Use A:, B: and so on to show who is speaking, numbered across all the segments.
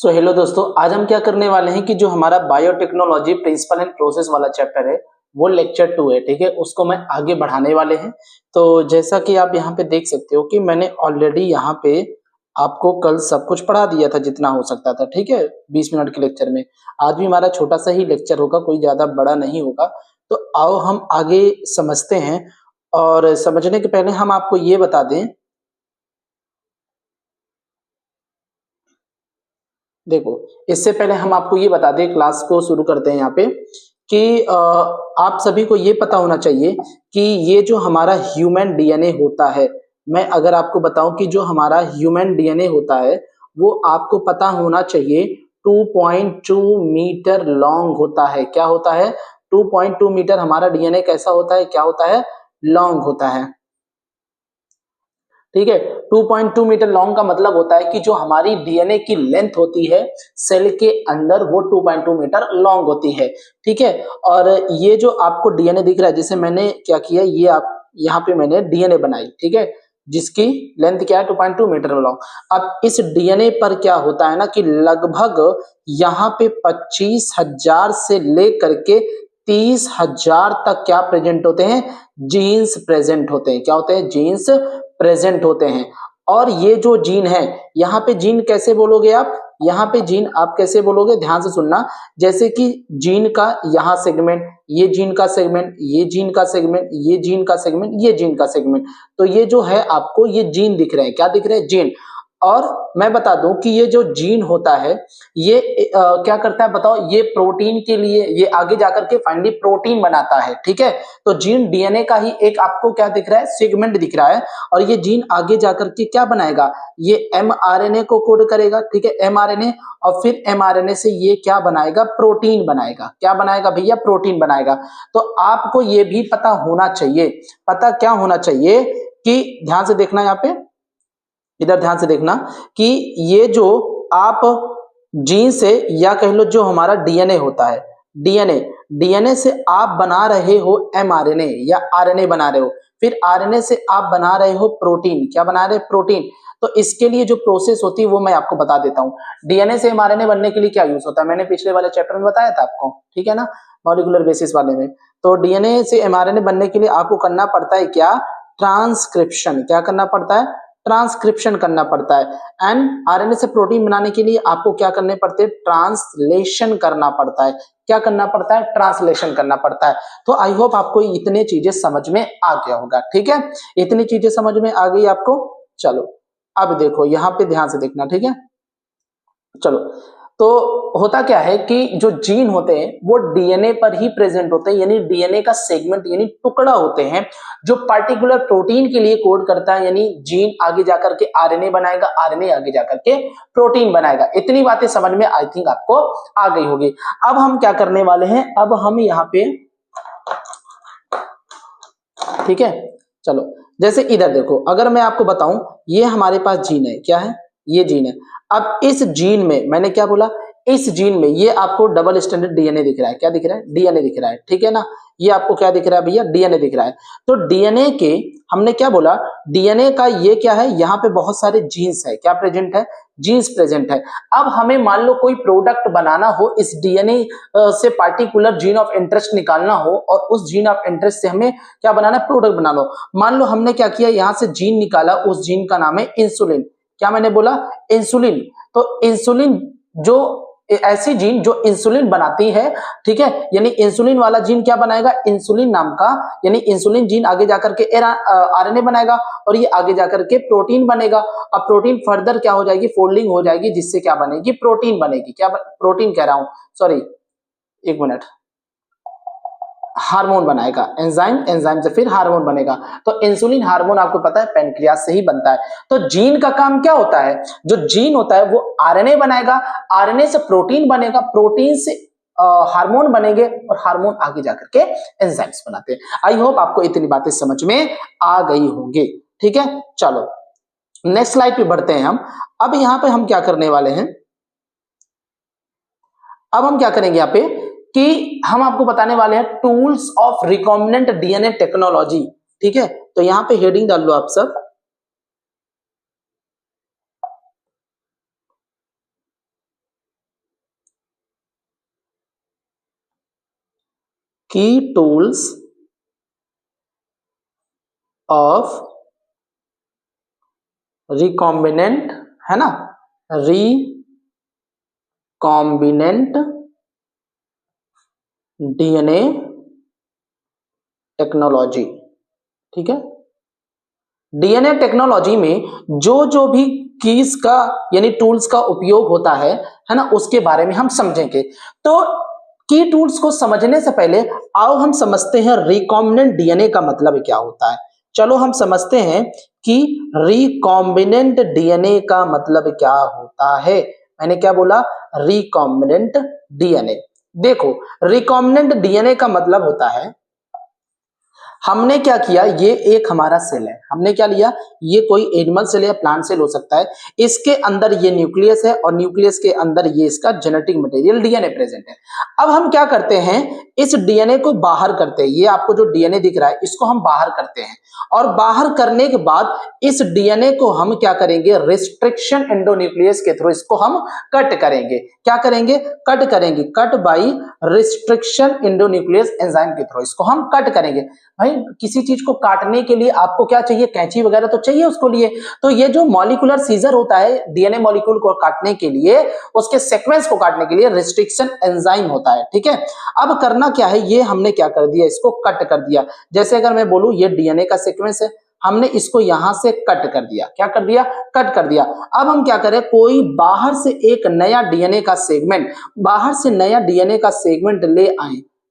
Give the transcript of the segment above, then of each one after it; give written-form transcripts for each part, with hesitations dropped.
A: Hello दोस्तों, आज हम क्या करने वाले हैं कि जो हमारा बायोटेक्नोलॉजी प्रिंसिपल एंड प्रोसेस वाला चैप्टर है वो लेक्चर 2 है। ठीक है, उसको मैं आगे बढ़ाने वाले हैं। तो जैसा कि आप यहाँ पे देख सकते हो कि मैंने ऑलरेडी यहाँ पे आपको कल सब कुछ पढ़ा दिया था जितना हो सकता था। ठीक है, 20 मिनट के लेक्चर में। आज भी हमारा छोटा सा ही लेक्चर होगा, कोई ज्यादा बड़ा नहीं होगा। तो आओ हम आगे समझते हैं। और समझने के पहले हम आपको ये बता दें, देखो, इससे पहले हम आपको ये बता दें, क्लास को शुरू करते हैं यहाँ पे कि आप सभी को ये पता होना चाहिए कि ये जो हमारा ह्यूमन डीएनए होता है, मैं अगर आपको बताऊं कि जो हमारा ह्यूमन डीएनए होता है वो आपको पता होना चाहिए 2.2 मीटर लॉन्ग होता है। क्या होता है? 2.2 मीटर हमारा डीएनए कैसा होता है, क्या होता है? लॉन्ग होता है। ठीक है, 2.2 मीटर लॉन्ग का मतलब होता है कि जो हमारी डीएनए की लेंथ होती है सेल के अंदर वो 2.2 मीटर लॉन्ग होती है। ठीक है, और ये जो आपको डीएनए दिख रहा है, जैसे मैंने क्या किया, ये आप यहाँ पे मैंने डीएनए बनाई। ठीक है, जिसकी लेंथ क्या है? 2.2 मीटर लॉन्ग। अब इस डीएनए पर क्या होता है ना कि लगभग यहाँ पे 25,000 से लेकर के 30,000 तक क्या प्रेजेंट होते हैं? जीन्स प्रेजेंट होते हैं। क्या होते हैं? जीन्स प्रेजेंट होते हैं। और ये जो जीन है, यहाँ पे जीन कैसे बोलोगे आप? यहाँ पे जीन आप कैसे बोलोगे, ध्यान से सुनना। जैसे कि जीन का यहाँ सेगमेंट, ये जीन का सेगमेंट, ये जीन का सेगमेंट, ये जीन का सेगमेंट, ये जीन का सेगमेंट। तो ये जो है आपको ये जीन दिख रहे हैं। क्या दिख रहे हैं? जीन। और मैं बता दूं कि ये जो जीन होता है ये क्या करता है बताओ? ये प्रोटीन के लिए, ये आगे जाकर के फाइनली प्रोटीन बनाता है। ठीक है, तो जीन डीएनए का ही एक आपको क्या दिख रहा है? सेगमेंट दिख रहा है। और ये जीन आगे जाकर के क्या बनाएगा? ये एमआरएनए को कोड करेगा। ठीक है, एमआरएनए। और फिर एमआरएनए से ये क्या बनाएगा? प्रोटीन बनाएगा। क्या बनाएगा भैया? प्रोटीन बनाएगा। तो आपको ये भी पता होना चाहिए। पता क्या होना चाहिए कि ध्यान से देखना, यहाँ पे इधर ध्यान से देखना कि ये जो आप जीन से या कह लो जो हमारा डीएनए होता है, डीएनए डीएनए से आप बना रहे हो एमआरएनए या आरएनए बना रहे हो, फिर आरएनए से आप बना रहे हो प्रोटीन। क्या बना रहे हो? प्रोटीन। तो इसके लिए जो प्रोसेस होती है वो मैं आपको बता देता हूँ। डीएनए से एमआरएनए बनने के लिए क्या यूज होता है, मैंने पिछले वाले चैप्टर में बताया था आपको। ठीक है ना, मॉलिक्यूलर बेसिस वाले में। तो डीएनए से एमआरएनए बनने के लिए आपको करना पड़ता है क्या? ट्रांसक्रिप्शन। क्या करना पड़ता है? ट्रांसक्रिप्शन करना पड़ता है। एंड आरएनए से प्रोटीन बनाने के लिए आपको क्या करने पड़ते हैं? ट्रांसलेशन करना पड़ता है। क्या करना पड़ता है? ट्रांसलेशन करना पड़ता है। तो आई होप आपको इतने चीजें समझ में आ गया होगा। ठीक है, इतनी चीजें समझ में आ गई आपको। चलो अब देखो, यहाँ पे ध्यान से देखना। ठीक है, चलो। तो होता क्या है कि जो जीन होते हैं वो डीएनए पर ही प्रेजेंट होते हैं, यानी डीएनए का सेगमेंट यानी टुकड़ा होते हैं जो पर्टिकुलर प्रोटीन के लिए कोड करता है। यानी जीन आगे जाकर के आरएनए बनाएगा, आरएनए आगे जाकर के प्रोटीन बनाएगा। इतनी बातें समझ में आई थिंक आपको आ गई होगी। अब हम क्या करने वाले हैं? अब हम यहाँ पे, ठीक है, चलो, जैसे इधर देखो, अगर मैं आपको बताऊं ये हमारे पास जीन है। क्या है? ये जीन है। अब इस जीन में मैंने क्या बोला? इस जीन में ये आपको डबल स्टैंडर्ड डीएनए दिख रहा है। क्या दिख रहा है? डीएनए दिख रहा है। ठीक है ना, ये आपको क्या दिख रहा है भैया? डीएनए दिख रहा है। तो डीएनए के, हमने क्या बोला? डीएनए का ये क्या है? यहाँ पे बहुत सारे जीन्स है। क्या प्रेजेंट है? जीन्स प्रेजेंट है। अब हमें मान लो कोई प्रोडक्ट बनाना हो, इस डीएनए से पार्टिकुलर जीन ऑफ इंटरेस्ट निकालना हो, और उस जीन ऑफ इंटरेस्ट से हमें क्या बनाना है? प्रोडक्ट बना लो। मान लो हमने क्या किया, यहां से जीन निकाला, उस जीन का नाम है इंसुलिन। क्या मैंने बोला? इंसुलिन। तो इंसुलिन जो ऐसी जीन जो इंसुलिन बनाती है, ठीक है, यानी इंसुलिन वाला जीन क्या बनाएगा? इंसुलिन नाम का, यानी इंसुलिन जीन आगे जाकर के आरएनए बनाएगा, और ये आगे जाकर के प्रोटीन बनेगा। अब प्रोटीन फर्दर क्या हो जाएगी? फोल्डिंग हो जाएगी, जिससे क्या बनेगी? प्रोटीन बनेगी। क्या प्रोटीन कह रहा हूं, सॉरी, एक मिनट, हार्मोन बनाएगा। एंजाइम, एंजाइम से फिर हार्मोन बनेगा। तो इंसुलिन हार्मोन आपको पता है पैनक्रियास से ही बनता है। तो जीन का काम क्या होता है? जो जीन होता है वो आरएनए बनाएगा, आरएनए से प्रोटीन बनेगा, प्रोटीन से हार्मोन बनेंगे, और हार्मोन आगे जाकर के एंजाइम्स बनाते हैं। आई होप आपको इतनी बातें समझ में आ गई होंगी। ठीक है, चलो नेक्स्ट स्लाइड पे बढ़ते हैं हम। अब यहाँ पे हम क्या करने वाले हैं? अब हम क्या करेंगे यहाँ पे कि हम आपको बताने वाले हैं tools of recombinant DNA technology. ठीक है, तो यहाँ पे हेडिंग डाल लो आप सब। की टूल्स ऑफ रिकॉम्बिनेंट, है ना, रिकॉम्बिनेंट डीएनए टेक्नोलॉजी। ठीक है, डीएनए टेक्नोलॉजी में जो जो भी कीज का यानी टूल्स का उपयोग होता है ना, उसके बारे में हम समझेंगे। तो की टूल्स को समझने से पहले आओ हम समझते हैं रिकॉम्बिनेंट डीएनए का मतलब क्या होता है। चलो हम समझते हैं कि रिकॉम्बिनेंट डीएनए का मतलब क्या होता है। मैंने क्या बोला, रिकॉम्बिनेंट डीएनए। देखो, रिकॉम्बिनेंट डीएनए का मतलब होता है, हमने क्या किया, ये एक हमारा सेल है, हमने क्या लिया, ये कोई एनिमल सेल या प्लांट सेल हो सकता है, इसके अंदर ये न्यूक्लियस है और न्यूक्लियस के अंदर ये इसका जेनेटिक मटेरियल डीएनए प्रेजेंट है। अब हम क्या करते हैं, इस डीएनए को बाहर करते हैं, ये आपको जो डीएनए दिख रहा है इसको हम बाहर करते हैं, और बाहर करने के बाद इस डीएनए को हम क्या करेंगे, रिस्ट्रिक्शन एंडोन्यूक्लियस के थ्रू इसको हम कट करेंगे। क्या करेंगे, कट करेंगे, cut by restriction endonuclease enzyme के थ्रू इसको हम कट करेंगे। भाई किसी चीज को काटने के लिए आपको क्या चाहिए, कैंची वगैरह तो चाहिए उसको लिए। तो ये जो मॉलिक्यूलर सीजर होता है डीएनए मॉलिक्यूल को काटने के लिए, उसके सीक्वेंस को काटने के लिए रिस्ट्रिक्शन एंजाइम होता है। ठीक है, अब करना क्या है, ये हमने क्या कर दिया, इसको कट कर दिया। जैसे अगर मैं बोलूं ये डीएनए का सीक्वेंस है, हमने इसको यहां से कट कर दिया। क्या कर दिया, कट कर दिया। अब हम क्या करें, कोई बाहर से एक नया डीएनए का सेगमेंट, बाहर से नया डीएनए का सेगमेंट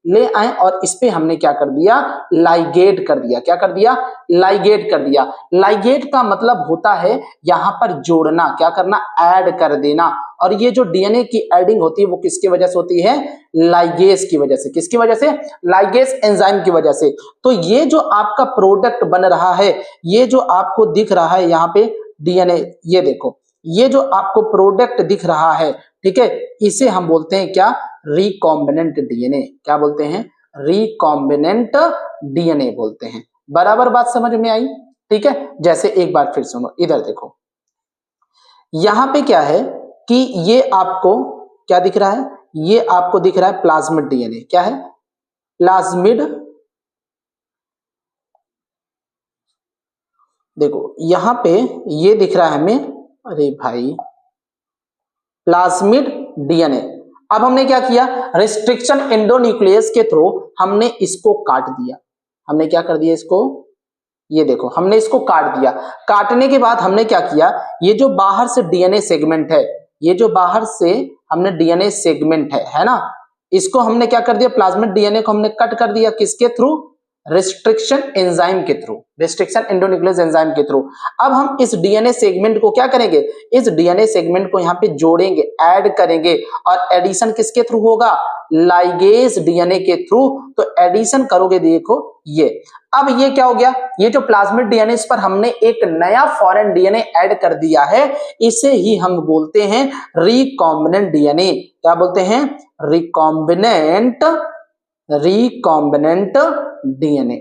A: ले आए और इस पे हमने क्या कर दिया, लाइगेट कर दिया। क्या कर दिया, लाइगेट कर दिया। लाइगेट का मतलब होता है यहां पर जोड़ना, क्या करना, ऐड कर देना। और ये जो डीएनए की एडिंग होती है वो किसकी वजह से होती है, लाइगेज की वजह से। किसकी वजह से, लाइगेज एंजाइम की वजह से। तो ये जो आपका प्रोडक्ट बन रहा है, ये जो आपको दिख रहा है यहाँ पे डीएनए, ये देखो, ये जो आपको प्रोडक्ट दिख रहा है, ठीक है, इसे हम बोलते हैं क्या, रिकॉम्बिनेंट डीएनए। क्या बोलते हैं, रिकॉम्बिनेंट डीएनए बोलते हैं। बराबर बात समझ में आई। ठीक है, जैसे एक बार फिर सुनो, इधर देखो, यहां पे क्या है कि ये आपको क्या दिख रहा है, ये आपको दिख रहा है प्लाज्मिड डीएनए। क्या है, प्लाज्मिड। देखो यहां पे ये दिख रहा है हमें, अरे भाई, प्लाज्मिड डीएनए। अब हमने क्या किया, रिस्ट्रिक्शन एंडोन्यूक्लियस के थ्रू हमने इसको काट दिया। हमने क्या कर दिया इसको, ये देखो, हमने इसको काट दिया। काटने के बाद हमने क्या किया, ये जो बाहर से डीएनए सेगमेंट है, ये जो बाहर से हमने डीएनए सेगमेंट है ना, इसको हमने क्या कर दिया, प्लाज्मिड डीएनए को हमने कट कर दिया। किसके थ्रू, रिस्ट्रिक्शन एंजाइम के थ्रू, रिस्ट्रिक्शन एंडोन्यूक्लियस एंजाइम के थ्रू। अब हम इस डीएनए सेगमेंट को क्या करेंगे, इस डीएनए सेगमेंट को यहाँ पे जोड़ेंगे, ऐड करेंगे, और एडिशन किसके थ्रू होगा, लाइगेज डीएनए के थ्रू। तो एडिशन करोगे, देखो ये, अब ये क्या हो गया, ये जो प्लाज्मिड डीएनए, इस पर हमने एक नया फॉरेन डीएनए ऐड कर दिया है, इसे ही हम बोलते हैं रिकॉम्बिनेंट डीएनए। क्या बोलते हैं, रिकॉम्बिनेंट, रिकॉम्बिनेंट डीएनए।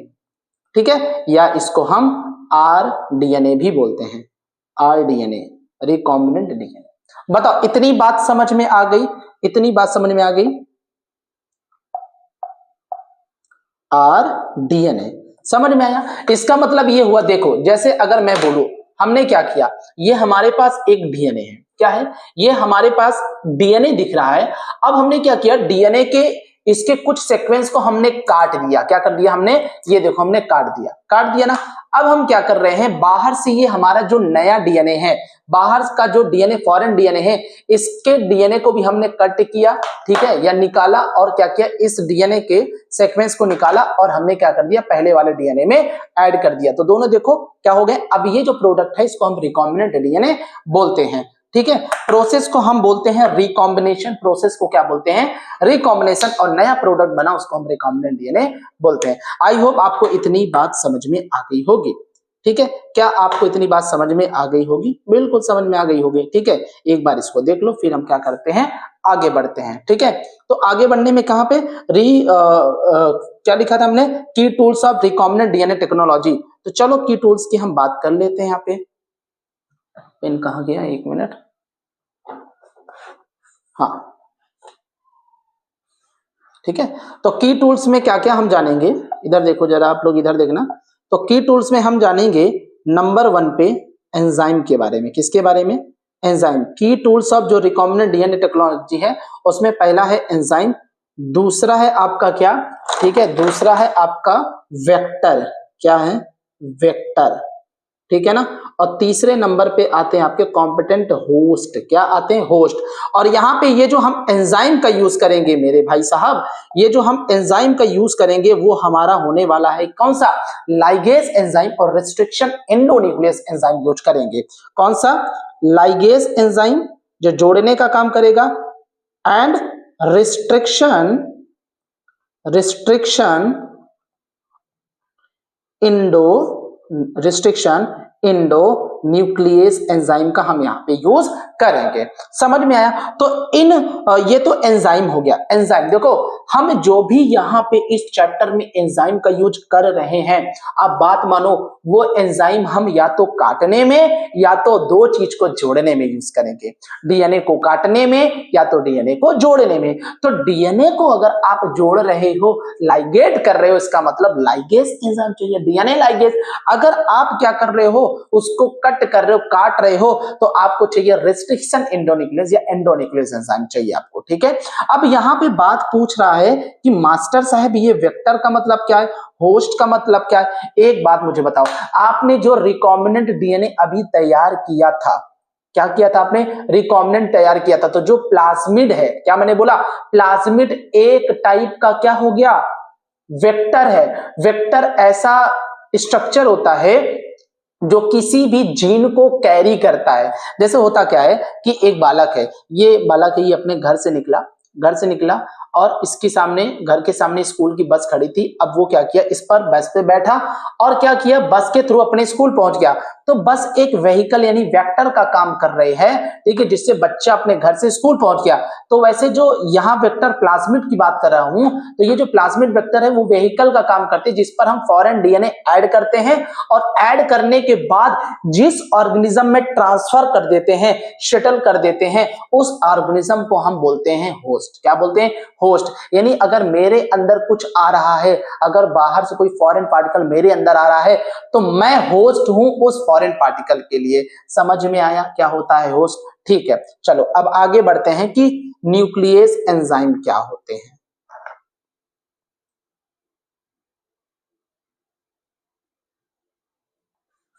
A: ठीक है, या इसको हम आर डीएनए भी बोलते हैं, आर डीएनए, रिकॉम्बिनेंट डीएनए। बताओ, इतनी बात समझ में आ गई, इतनी बात समझ में आ गई। आर डीएनए समझ में आया। इसका मतलब ये हुआ, देखो जैसे अगर मैं बोलूं, हमने क्या किया, ये हमारे पास एक डीएनए है। क्या है, ये हमारे पास डीएनए दिख रहा है। अब हमने क्या किया, डीएनए के इसके कुछ सीक्वेंस को हमने काट दिया। क्या कर दिया हमने, ये देखो हमने काट दिया ना। अब हम क्या कर रहे हैं, बाहर से ये हमारा जो नया डीएनए है, बाहर का जो डीएनए फॉरेन डीएनए है, इसके डीएनए को भी हमने कट किया, ठीक है, या निकाला, और क्या किया, इस डीएनए के सीक्वेंस को निकाला और हमने क्या कर दिया, पहले वाले डीएनए में ऐड कर दिया। तो दोनों देखो क्या हो गए। अब ये जो प्रोडक्ट है इसको हम रिकॉम्बिनेंट डीएनए बोलते हैं। ठीक है, प्रोसेस को हम बोलते हैं रिकॉम्बिनेशन। प्रोसेस को क्या बोलते हैं, रिकॉम्बिनेशन। और नया प्रोडक्ट बना उसको हम रिकॉम्बिनेंट डीएनए बोलते हैं। आई होप आपको इतनी बात समझ में आ गई होगी। ठीक है, क्या आपको इतनी बात समझ में आ गई होगी, बिल्कुल समझ में आ गई होगी। ठीक है, एक बार इसको देख लो, फिर हम क्या करते हैं, आगे बढ़ते हैं। ठीक है, तो आगे बढ़ने में कहां पे क्या लिखा था हमने, की tools of recombinant DNA technology. तो चलो की टूल्स की हम बात कर लेते हैं। यहाँ पे पेन कहाँ गया, एक मिनट। हाँ, ठीक है। तो की टूल्स में क्या क्या हम जानेंगे, इधर देखो जरा, आप लोग इधर देखना। तो की टूल्स में हम जानेंगे नंबर 1 पे एंजाइम के बारे में। किसके बारे में? एंजाइम। की टूल्स ऑफ जो रिकॉम्बिनेंट डीएनए टेक्नोलॉजी है उसमें पहला है एंजाइम, दूसरा है आपका क्या, ठीक है, दूसरा है आपका वेक्टर। क्या है? वेक्टर, ठीक है ना। और तीसरे नंबर पे आते हैं आपके कॉम्पिटेंट होस्ट। क्या आते हैं? होस्ट। और यहाँ पे ये जो हम एंजाइम का यूज करेंगे मेरे भाई साहब, ये जो हम एंजाइम का यूज करेंगे वो हमारा होने वाला है कौन सा? लाइगेज एंजाइम और रिस्ट्रिक्शन एंडोन्यूक्लियस एंजाइम यूज करेंगे। कौन सा? लाइगेज एंजाइम जो जोड़ने का काम करेगा, and restriction Indo nucleus enzyme का हम यहाँ पे यूज करेंगे। समझ में आया? तो ये तो एंजाइम हो गया। एंजाइम देखो, हम जो भी यहाँ पे इस चैप्टर में एंजाइम का यूज कर रहे हैं, आप बात मानो, वो एंजाइम हम या तो काटने में या तो दो चीज को जोड़ने में यूज करेंगे। डीएनए को काटने में या तो डीएनए को जोड़ने में। तो डीएनए को अगर आप जोड़ रहे हो, लाइगेट कर रहे हो, इसका मतलब लाइगेज एंजाइम चाहिए, डीएनए लाइगेज। अगर आप क्या कर रहे हो, उसको कट कर रहे हो, काट रहे हो, तो आपको चाहिए रिस्ट्रिक्शन एंडोन्यूक्लियस या एंडोन्यूक्लियस एंजाइम चाहिए आपको, ठीक है। अब यहां पे बात पूछ रहा है कि मास्टर साहब ये वेक्टर का मतलब क्या है, होस्ट का मतलब क्या है? एक बात मुझे बताओ, आपने जो रिकॉम्बिनेंट डीएनए अभी तैयार किया था, क्या किया था आपने? रिकॉम्बिनेंट तैयार किया था। तो जो प्लाज्मिड है, क्या मैंने बोला? प्लाज्मिड एक टाइप का क्या हो गया? वेक्टर है। वेक्टर ऐसा स्ट्रक्चर होता है जो किसी भी जीन को कैरी करता है। जैसे होता क्या है कि एक बालक है, ये बालक है, ये अपने घर से निकला और इसके सामने, घर के सामने स्कूल की बस खड़ी थी। अब वो क्या किया, इस पर बस पे बैठा और क्या किया, बस के थ्रू अपने स्कूल पहुंच गया। तो बस एक व्हीकल यानी वेक्टर का काम कर रहे हैं, ठीक है, जिससे बच्चा अपने घर से स्कूल पहुंच गया। तो वैसे जो यहाँ वेक्टर प्लाज्मिड की बात कर रहा हूं, तो ये जो प्लाज्मिड वेक्टर है वो व्हीकल का काम करते हैं, जिस पर हम फॉरेन डीएनए ऐड करते हैं और ऐड करने के बाद जिस ऑर्गेनिज्म में ट्रांसफर कर देते हैं, शटल कर देते हैं, उस ऑर्गेनिज्म को हम बोलते हैं होस्ट। क्या बोलते हैं? होस्ट। यानी अगर मेरे अंदर कुछ आ रहा है, अगर बाहर से कोई फॉरेन पार्टिकल मेरे अंदर आ रहा है, तो मैं होस्ट हूं उस फॉरेन पार्टिकल के लिए। समझ में आया क्या होता है होस्ट? ठीक है, चलो अब आगे बढ़ते हैं कि न्यूक्लियस एंजाइम क्या होते हैं।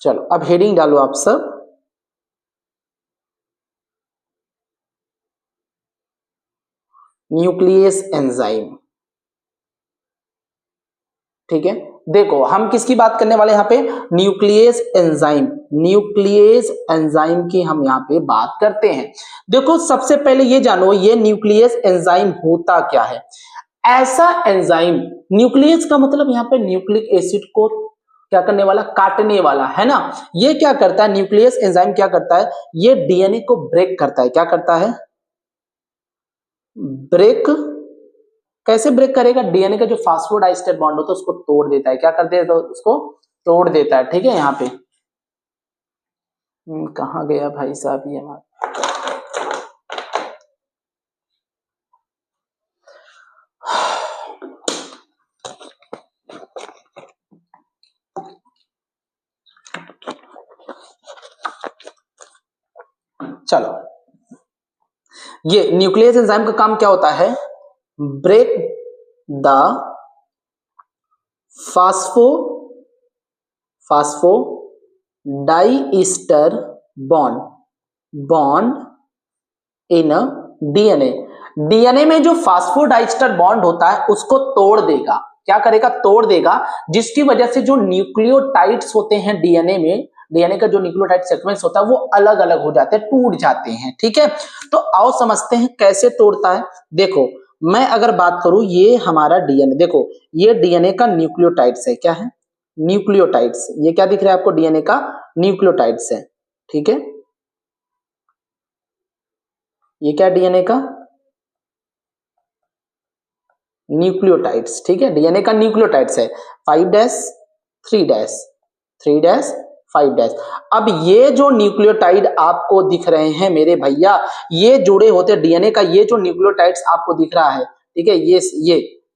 A: चलो अब हेडिंग डालो आप सब, न्यूक्लियस एंजाइम, ठीक है। देखो हम किसकी बात करने वाले यहाँ पे? Nucleus enzyme. न्यूक्लियस एंजाइम की हम यहाँ पे बात करते हैं। देखो सबसे पहले ये जानो, ये न्यूक्लियस एंजाइम होता क्या है? ऐसा एंजाइम, न्यूक्लियस का मतलब यहाँ पे न्यूक्लिक एसिड को क्या करने वाला? काटने वाला, है ना। ये क्या करता है, न्यूक्लियस एंजाइम क्या करता है? ये डीएनए को ब्रेक करता है। क्या करता है? ब्रेक। कैसे ब्रेक करेगा? डीएनए का जो फास्फोडाइस्टर बॉन्ड होता है उसको तोड़ देता है। क्या कर देता है? उसको तोड़ देता है, ठीक है। यहाँ पे कहाँ गया भाई साहब ये हमारा? चलो, ये न्यूक्लियस एंजाइम का काम क्या होता है? Break the phosphodiester bond in DNA. DNA में जो फास्फोडाइस्टर बॉन्ड होता है उसको तोड़ देगा। क्या करेगा? तोड़ देगा, जिसकी वजह से जो न्यूक्लियोटाइड्स होते हैं डीएनए में, डीएनए का जो न्यूक्लियोटाइड सीक्वेंस होता है वो अलग अलग हो जाते हैं, टूट जाते हैं, ठीक है। तो आओ समझते हैं कैसे तोड़ता है। देखो मैं अगर बात करूं, ये हमारा डीएनए, देखो ये डीएनए का न्यूक्लियोटाइड्स है। क्या है? न्यूक्लियोटाइड्स। ये क्या दिख रहा है आपको? डीएनए का न्यूक्लियोटाइड्स है, ठीक है। ये क्या? डीएनए का न्यूक्लियोटाइड्स, ठीक है। डीएनए का न्यूक्लियोटाइड्स है 5' 3' 3' 5'। अब ये जो न्यूक्लियोटाइड आपको दिख रहे हैं मेरे भैया, ये जुड़े होते डीएनए का, ये जो न्यूक्लियोटाइड्स आपको दिख रहा है, ठीक है।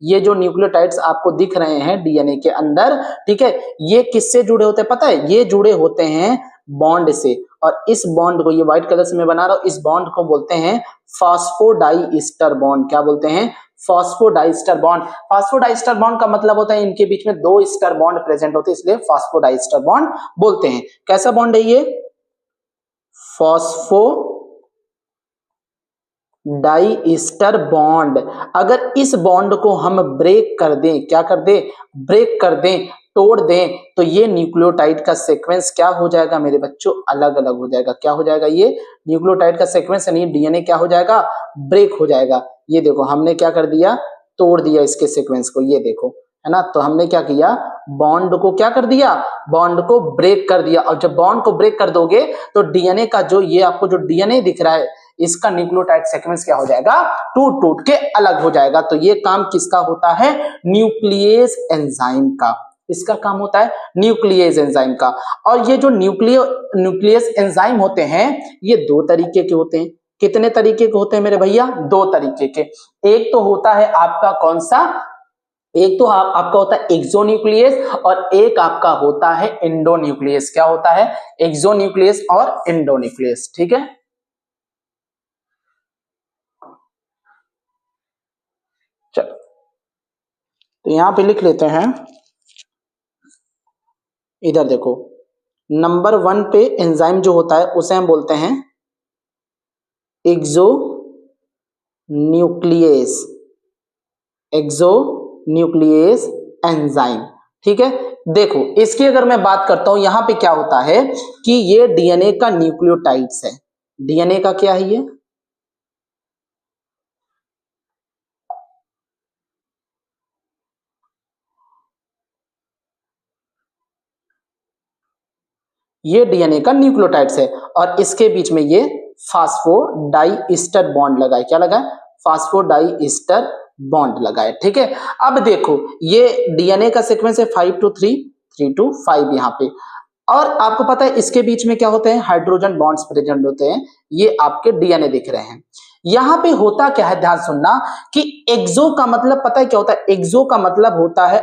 A: ये जो न्यूक्लियोटाइड्स आपको दिख रहे हैं डीएनए के अंदर, ठीक है, ये किससे जुड़े होते हैं पता है? ये जुड़े होते हैं बॉन्ड से, और इस बॉन्ड को, ये व्हाइट कलर से मैं बना रहा हूं, इस बॉन्ड को बोलते हैं फॉस्फोडाइस्टर बॉन्ड। क्या बोलते हैं? Phosphodiester bond. फॉस्फोडाइस्टर बॉन्ड का मतलब होता है इनके बीच में 2 स्टर बॉन्ड प्रेजेंट होते हैं, इसलिए फॉस्फोडाइस्टर बॉन्ड बोलते हैं। कैसा बॉन्ड है ये? Phospho diester bond. अगर इस बॉन्ड को हम ब्रेक कर दें, क्या कर दें? ब्रेक कर दें, तोड़ दें, तो ये न्यूक्लियोटाइड का सीक्वेंस क्या हो जाएगा मेरे बच्चों? अलग अलग हो जाएगा। क्या हो जाएगा? ये न्यूक्लियोटाइड का सीक्वेंस यानी डीएनए क्या हो जाएगा? ब्रेक हो जाएगा। ये देखो हमने क्या कर दिया? तोड़ दिया इसके सीक्वेंस को, ये देखो, है ना। तो हमने क्या किया? बॉन्ड को क्या कर दिया? बॉन्ड को ब्रेक कर दिया। और जब बॉन्ड को ब्रेक कर दोगे तो डीएनए का जो, ये आपको जो डीएनए दिख रहा है, इसका न्यूक्लियोटाइड सीक्वेंस क्या हो जाएगा? टूट टूट के अलग हो जाएगा। तो ये काम किसका होता है? न्यूक्लियस एंजाइम का। इसका काम होता है न्यूक्लियस एंजाइम का। और ये जो न्यूक्लियस एंजाइम होते हैं, ये 2 तरीके के होते हैं। कितने तरीके के होते हैं मेरे भैया? 2 तरीके के। एक तो होता है आपका कौन सा? एक तो आपका होता है एक्सोन्यूक्लियस, और एक आपका होता है एंडोन्यूक्लियस। क्या होता है? एक्सोन्यूक्लियस और एंडोन्यूक्लियस। ठीक है। चलो, तो यहां पे लिख लेते हैं, इधर देखो, नंबर 1 पे एंजाइम जो होता है उसे हम बोलते हैं एक्सोन्यूक्लियस, एक्सोन्यूक्लियस एंजाइम। ठीक है। देखो इसकी अगर मैं बात करता हूं, यहां पे क्या होता है कि ये डीएनए का न्यूक्लियोटाइड्स है। डीएनए का क्या है? ये डीएनए का न्यूक्लियोटाइड्स है, और इसके बीच में ये फास्फोडाइस्टर बॉन्ड लगा है। क्या लगा है? फास्फोडाइस्टर बॉन्ड लगा है। ठीक है। अब देखो ये डीएनए का सीक्वेंस है 5 to 3, 3 to 5 यहाँ पे। और आपको पता है इसके बीच में क्या होते हैं? हाइड्रोजन बॉन्ड्स प्रेजेंट होते हैं। ये आपके डीएनए दिख रहे हैं। यहां पे होता क्या है, ध्यान सुनना, कि एक्सो का मतलब पता है क्या होता है? एक्सो का मतलब होता है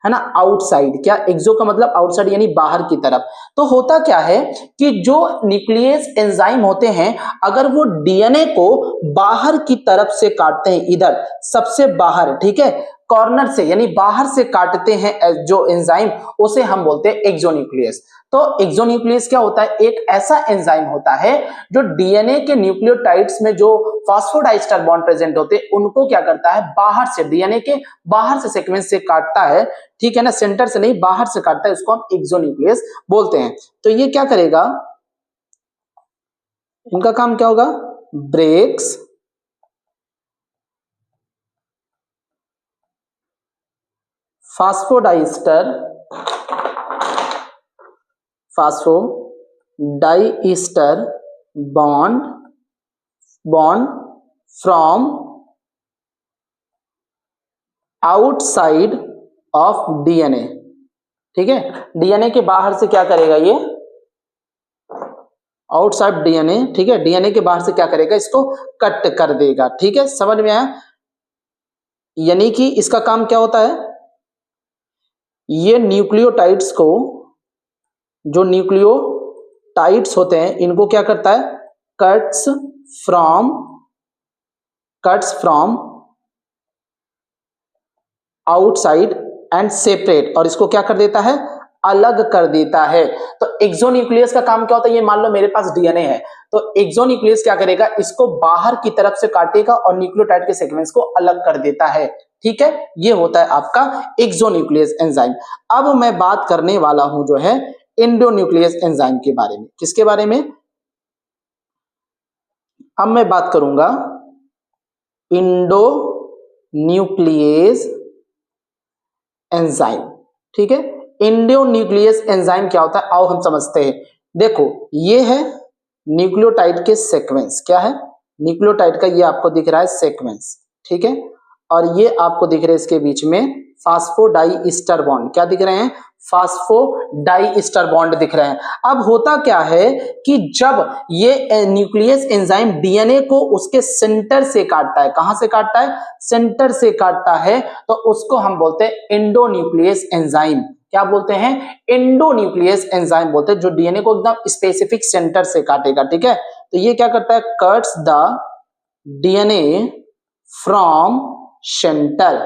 A: ना, आउटसाइड। क्या? एक्सो का मतलब आउटसाइड यानी बाहर की तरफ। तो होता क्या है कि जो न्यूक्लियस एंजाइम होते हैं, अगर वो डीएनए को बाहर की तरफ से काटते हैं, इधर सबसे बाहर, ठीक है, कॉर्नर से यानी बाहर से काटते हैं जो एंजाइम, उसे हम बोलते हैं एक्सोन्यूक्लियस। तो एक्सोन्यूक्लियस क्या होता है? एक ऐसा एंजाइम होता है जो डीएनए के न्यूक्लियोटाइड्स में जो फॉस्फोडाइस्टर बॉन्ड प्रेजेंट होते हैं, उनको क्या करता है? बाहर से, डीएनए के बाहर से सीक्वेंस से काटता है। ठीक है ना, सेंटर से नहीं, बाहर से काटता है, उसको हम एक्सोन्यूक्लियस बोलते हैं। तो ये क्या करेगा? इनका काम क्या होगा? Breaks phosphodiester bond from outside of DNA. ठीक है। डीएनए के बाहर से क्या करेगा ये? Outside DNA. ठीक है। डीएनए के बाहर से क्या करेगा? इसको कट कर देगा। ठीक है, समझ में आया? यानी कि इसका काम क्या होता है? ये न्यूक्लियोटाइड्स को, जो न्यूक्लियोटाइड्स होते हैं, इनको क्या करता है? Cuts from outside and separate, और इसको क्या कर देता है? अलग कर देता है। तो एक्सोन्यूक्लियस का काम क्या होता है? ये मान लो मेरे पास डीएनए है, तो एक्सोन्यूक्लियस क्या करेगा? इसको बाहर की तरफ से काटेगा और न्यूक्लियोटाइड के सीक्वेंस को अलग कर देता है। ठीक है, ये होता है आपका एक्सोन्यूक्लियस एंजाइम। अब मैं बात करने वाला हूं जो है एंडोन्यूक्लियस एंजाइम के बारे में। किसके बारे में? अब मैं बात करूंगा एंडोन्यूक्लियस एंजाइम। ठीक है। एंडोन्यूक्लियस एंजाइम क्या होता है? आओ हम समझते हैं। देखो ये है न्यूक्लियोटाइड के सीक्वेंस। क्या है? न्यूक्लियोटाइड का ये आपको दिख रहा है सीक्वेंस। ठीक है। और ये आपको दिख रहे हैं इसके बीच में फास्फोडाइस्टर बॉन्ड। क्या दिख रहे हैं? फास्फोडाइस्टर बॉन्ड दिख रहे हैं। अब होता क्या है कि जब ये न्यूक्लियस एंजाइम डीएनए को उसके सेंटर से काटता है, कहां से काटता है, सेंटर से काटता है, तो उसको हम बोलते हैं एंडोन्यूक्लियस एंजाइम। क्या बोलते हैं, एंडोन्यूक्लियस एंजाइम बोलते हैं, जो डीएनए को एकदम स्पेसिफिक सेंटर से काटेगा। ठीक है, तो ये क्या करता है, cuts the DNA from centre.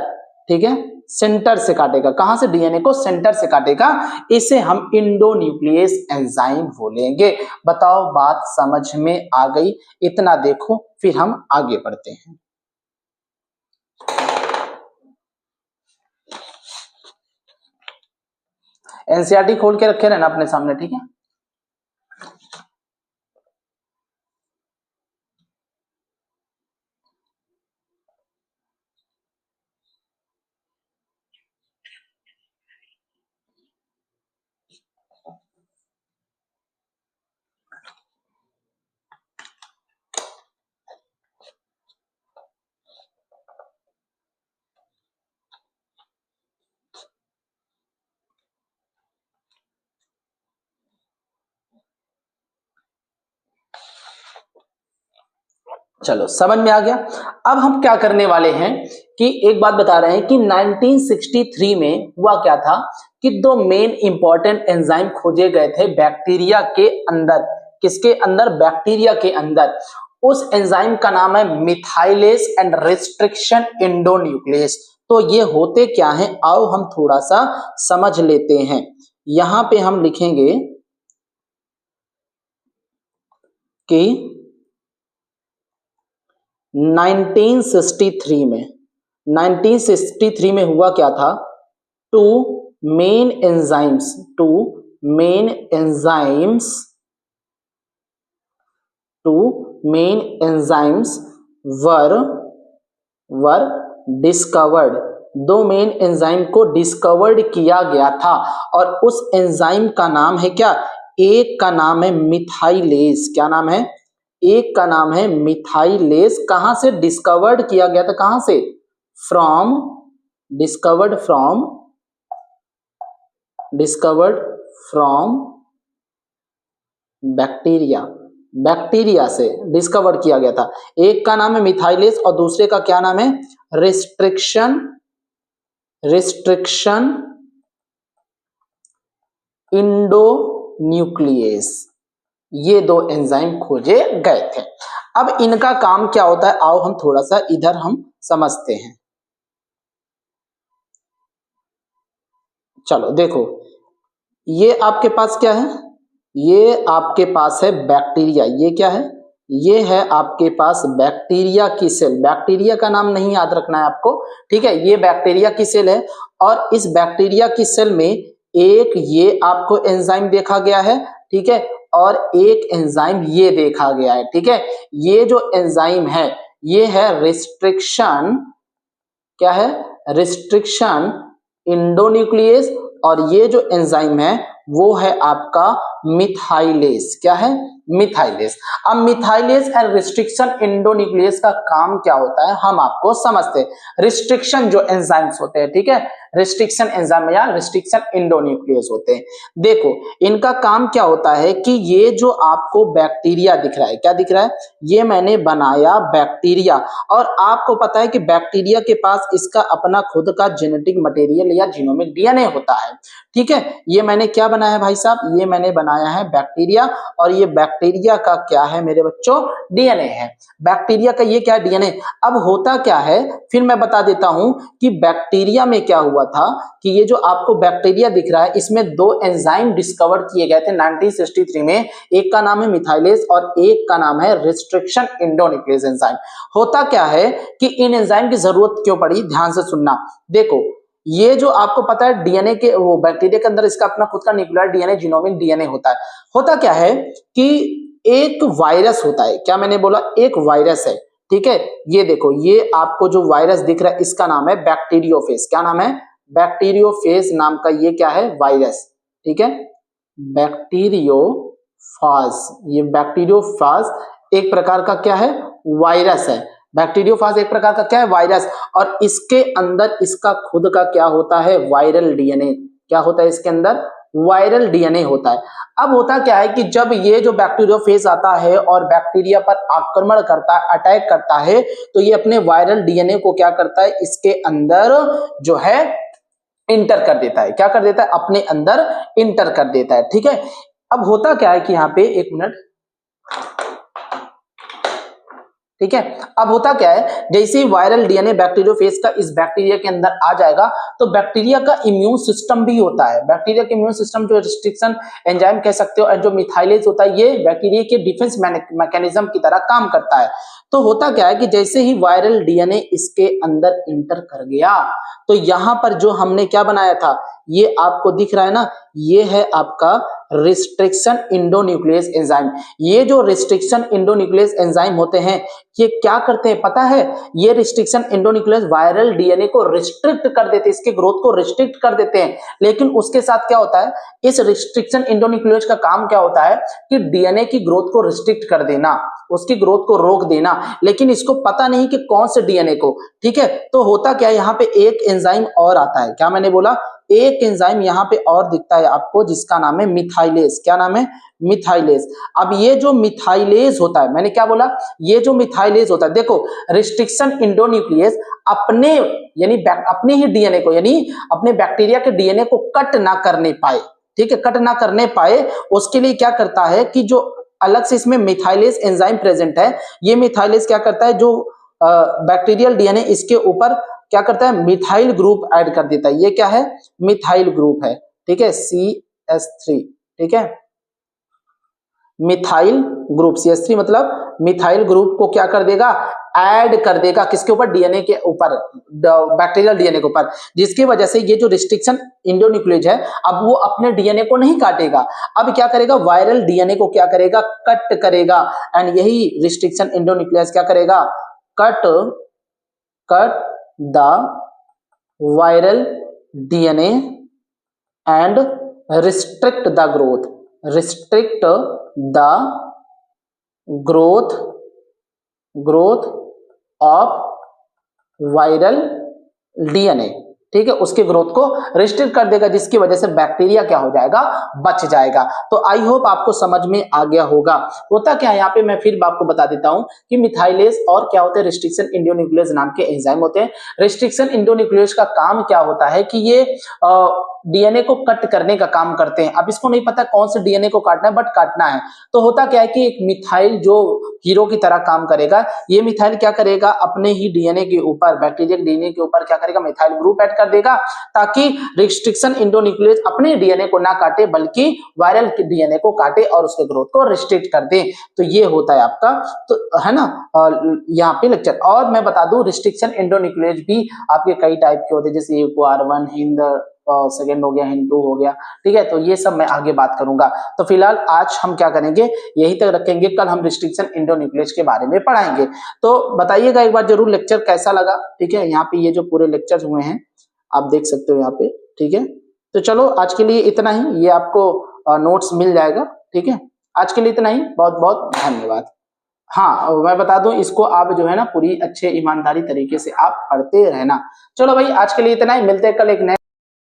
A: ठीक है, सेंटर से काटेगा, कहां से, डीएनए को सेंटर से काटेगा, इसे हम एंडोन्यूक्लियस एंजाइम बोलेंगे। बताओ बात समझ में आ गई, इतना देखो फिर हम आगे बढ़ते हैं। एनसीईआरटी खोल के रखे रहना अपने सामने, ठीक है। चलो समझ में आ गया। अब हम क्या करने वाले हैं कि एक बात बता रहे हैं कि 1963 में हुआ क्या था कि दो मेन इंपॉर्टेंट एंजाइम खोजे गए थे बैक्टीरिया के अंदर। किसके अंदर, बैक्टीरिया के अंदर। उस एंजाइम का नाम है मिथाइलेज एंड रिस्ट्रिक्शन एंडोन्यूक्लियस। तो ये होते क्या हैं, आओ हम थोड़ा सा समझ लेते हैं। यहां पे हम लिखेंगे कि 1963 में हुआ क्या था, two main enzymes were discovered. दो मेन एंजाइम को डिस्कवर्ड किया गया था और उस एंजाइम का नाम है क्या, एक का नाम है मिथाइलेज। क्या नाम है, एक का नाम है मिथाइलेज। कहां से डिस्कवर्ड किया गया था, कहां से, डिस्कवर्ड फ्रॉम बैक्टीरिया से डिस्कवर किया गया था। एक का नाम है मिथाइलेज और दूसरे का क्या नाम है, रिस्ट्रिक्शन एंडोन्यूक्लियस। ये दो एंजाइम खोजे गए थे। अब इनका काम क्या होता है, आओ हम थोड़ा सा इधर हम समझते हैं। चलो देखो, ये आपके पास क्या है, ये आपके पास है बैक्टीरिया। ये क्या है, ये है आपके पास बैक्टीरिया की सेल। बैक्टीरिया का नाम नहीं याद रखना है आपको, ठीक है। ये बैक्टीरिया की सेल है और इस बैक्टीरिया की सेल में एक ये आपको एंजाइम देखा गया है, ठीक है, और एक एंजाइम ये देखा गया है, ठीक है। ये जो एंजाइम है ये है रिस्ट्रिक्शन, क्या है, रिस्ट्रिक्शन एंडोन्यूक्लियस, और ये जो एंजाइम है वो है आपका मिथाइलेज। क्या है, मिथाइलेज। अब मिथाइलेज एंड रिस्ट्रिक्शन एंडोन्यूक्लियस का काम क्या होता है हम आपको समझते हैं। रिस्ट्रिक्शन जो एंजाइम्स होते हैं, ठीक है, रिस्ट्रिक्शन एंजाइम या रिस्ट्रिक्शन एंडोन्यूक्लियस होते हैं। देखो इनका काम क्या होता है कि ये जो आपको बैक्टीरिया दिख रहा है, क्या दिख रहा है, ये मैंने बनाया बैक्टीरिया, और आपको पता है कि बैक्टीरिया के पास इसका अपना खुद का जेनेटिक मटेरियल या जीनोमिक डीएनए होता है, ठीक है। ये मैंने क्या बनाया भाई साहब, ये मैंने बनाया है बैक्टीरिया, और ये बैक्टीरिया का क्या है मेरे बच्चों, डीएनए है। बैक्टीरिया का ये क्या, डीएनए। अब होता क्या है, फिर मैं बता देता हूं कि बैक्टीरिया में क्या हुआ था कि ये जो आपको बैक्टीरिया दिख रहा है इसमें दो एंजाइम डिस्कवर किए गए थे 1963 में। एक का नाम है मिथाइलेज और एक का नाम है रिस्ट्रिक्शन एंडोन्यूक्लियस एंजाइम। होता क्या है कि इन एंजाइम की जरूरत क्यों पड़ी, ध्यान से सुनना। देखो ये जो आपको पता है डीएनए के, वो बैक्टीरिया के अंदर इसका अपना खुद का न्यूक्लियर डीएनए, जीनोमिक डीएनए होता है। होता क्या है कि एक वायरस होता है, क्या मैंने बोला, एक वायरस है, ठीक है। ये देखो ये आपको जो वायरस दिख रहा है इसका नाम है बैक्टीरियोफेज। क्या नाम है, बैक्टीरियोफेज नाम का ये क्या है, वायरस, ठीक है, बैक्टीरियोफाज। ये बैक्टीरियोफाज एक प्रकार का क्या है, वायरस है। बैक्टीरियोफाज एक प्रकार का क्या है, वायरस, और इसके अंदर इसका खुद का क्या होता है, वायरल डीएनए। क्या होता है इसके अंदर, वायरल डीएनए होता है। अब होता क्या है कि जब ये जो बैक्टीरियोफेज आता है और बैक्टीरिया पर आक्रमण करता है, अटैक करता है, तो ये अपने वायरल डीएनए को क्या करता है, इसके अंदर जो है इंटर कर देता है। क्या कर देता है, अपने अंदर इंटर कर देता है। ठीक है, अब होता क्या है कि यहाँ पे एक मिनट, ठीक है, अब होता क्या है, जैसे ही वायरल डीएनए बैक्टीरियोफेज का इस बैक्टीरिया के अंदर आ जाएगा, तो बैक्टीरिया का इम्यून सिस्टम भी होता है। बैक्टीरिया का इम्यून सिस्टम जो रिस्ट्रिक्शन एंजाइम कह सकते हो, और जो मिथाइलेज होता है, ये बैक्टीरिया के डिफेंस मैकेनिज्म की तरह काम करता है। तो होता क्या है कि जैसे ही वायरल डीएनए इसके अंदर इंटर कर गया, तो यहां पर जो हमने क्या बनाया था, ये आपको दिख रहा है ना, ये है आपका रिस्ट्रिक्शन इंडोन्यूक्लियस एंजाइम। ये जो रिस्ट्रिक्शन इंडोन्यूक्लियस एंजाइम होते हैं, ये क्या करते हैं पता है, ये रिस्ट्रिक्शन इंडोन्यूक्लियस वायरल डीएनए को रिस्ट्रिक्ट कर देते हैं, इसके ग्रोथ को रिस्ट्रिक्ट कर देते हैं। लेकिन उसके साथ क्या होता है, इस रिस्ट्रिक्शन इंडोन्यूक्लियस का काम क्या होता है कि डीएनए की ग्रोथ को रिस्ट्रिक्ट कर देना, उसकी ग्रोथ को रोक देना, लेकिन इसको पता नहीं कि कौन से डीएनए को। ठीक है, तो होता क्या है, यहाँ पे एक एंजाइम और आता है, क्या मैंने बोला, एक एंजाइम यहाँ पे और दिखता है आपको, जिसका नाम है मिथाइलेज। क्या नाम है, मिथाइलेज। अब ये जो मिथाइलेज होता है, मैंने क्या बोला, ये जो मिथाइलेज होता है, देखो रिस्ट्रिक्शन इंडोन्यूक्लियस अपने यानी अपने ही डीएनए को, यानी अपने बैक्टीरिया के डीएनए को कट ना करने पाए, ठीक है, कट ना करने पाए, उसके लिए क्या करता है कि जो अलग से इसमें मिथाइलेज एंजाइम प्रेजेंट है, ये मिथाइलेज क्या करता है, जो बैक्टीरियल डीएनए इसके ऊपर क्या करता है, मिथाइल ग्रुप ऐड कर देता है। ये क्या है, मिथाइल ग्रुप है। ठीक है, CH3, ठीक है, मिथाइल ग्रुप, CH3 मतलब मिथाइल ग्रुप को क्या कर देगा, ऐड कर देगा, किसके ऊपर, डीएनए के ऊपर, बैक्टीरियल डीएनए के ऊपर, जिसकी वजह से ये जो रिस्ट्रिक्शन इंडोन्यूक्लियस है, अब वो अपने डीएनए को नहीं काटेगा, अब क्या करेगा, वायरल डीएनए को क्या करेगा, कट करेगा। एंड यही रिस्ट्रिक्शन इंडोन्यूक्लियस क्या करेगा, cut the viral DNA and restrict the growth, restrict the growth of viral DNA. ठीक है, उसके ग्रोथ को रिस्ट्रिक्ट कर देगा, जिसकी वजह से बैक्टीरिया क्या हो जाएगा, बच जाएगा। तो आई होप आपको समझ में आ गया होगा। होता क्या है, यहाँ पे मैं फिर आपको बता देता हूं कि मिथाइलेज और क्या होते हैं, रिस्ट्रिक्शन इंडोन्यूक्लियस नाम के एंजाइम होते हैं। रिस्ट्रिक्शन इंडोन्यूक्लियस का काम क्या होता है कि ये डीएनए को कट करने का काम करते हैं। अब इसको नहीं पता कौन से डीएनए को काटना है, बट काटना है। तो होता क्या है कि एक मिथाइल जो हीरो की तरह काम करेगा, ये मिथाइल क्या करेगा, अपने ही डीएनए के ऊपर, बैक्टीरिया के डीएनए के ऊपर क्या करेगा, मिथाइल ग्रुप ऐड कर देगा, ताकि रिस्ट्रिक्शन इंडोन्यूक्लियस अपने डीएनए को ना काटे, बल्कि वायरल के डीएनए को काटे और उसके ग्रोथ को रिस्ट्रिक्ट कर दे। तो ये होता है आपका, तो है ना, यहाँ पे लेक्चर। और मैं बता दूं, रिस्ट्रिक्शन इंडोन्यूक्लियस भी आपके कई टाइप के होते हैं, जैसे AR1, हिंद सेकेंड हो गया, हिंदू हो गया। ठीक है, तो ये सब मैं आगे बात करूंगा। तो फिलहाल आज हम क्या करेंगे, यही तक रखेंगे, कल हम रिस्ट्रिक्शन इंडोन्यूक्लियस के बारे में पढ़ाएंगे। तो बताइएगा एक बार जरूर लेक्चर कैसा लगा। ठीक है, यहाँ पे ये जो पूरे लेक्चर हुए हैं आप देख सकते हो यहाँ पे। ठीक है, तो चलो आज के लिए इतना ही, ये आपको नोट्स मिल जाएगा। ठीक है, आज के लिए इतना ही, बहुत बहुत धन्यवाद। हाँ, मैं बता दूं, इसको आप जो है ना पूरी अच्छे ईमानदारी तरीके से आप पढ़ते रहना। चलो भाई, आज के लिए इतना ही, मिलते हैं कल एक नए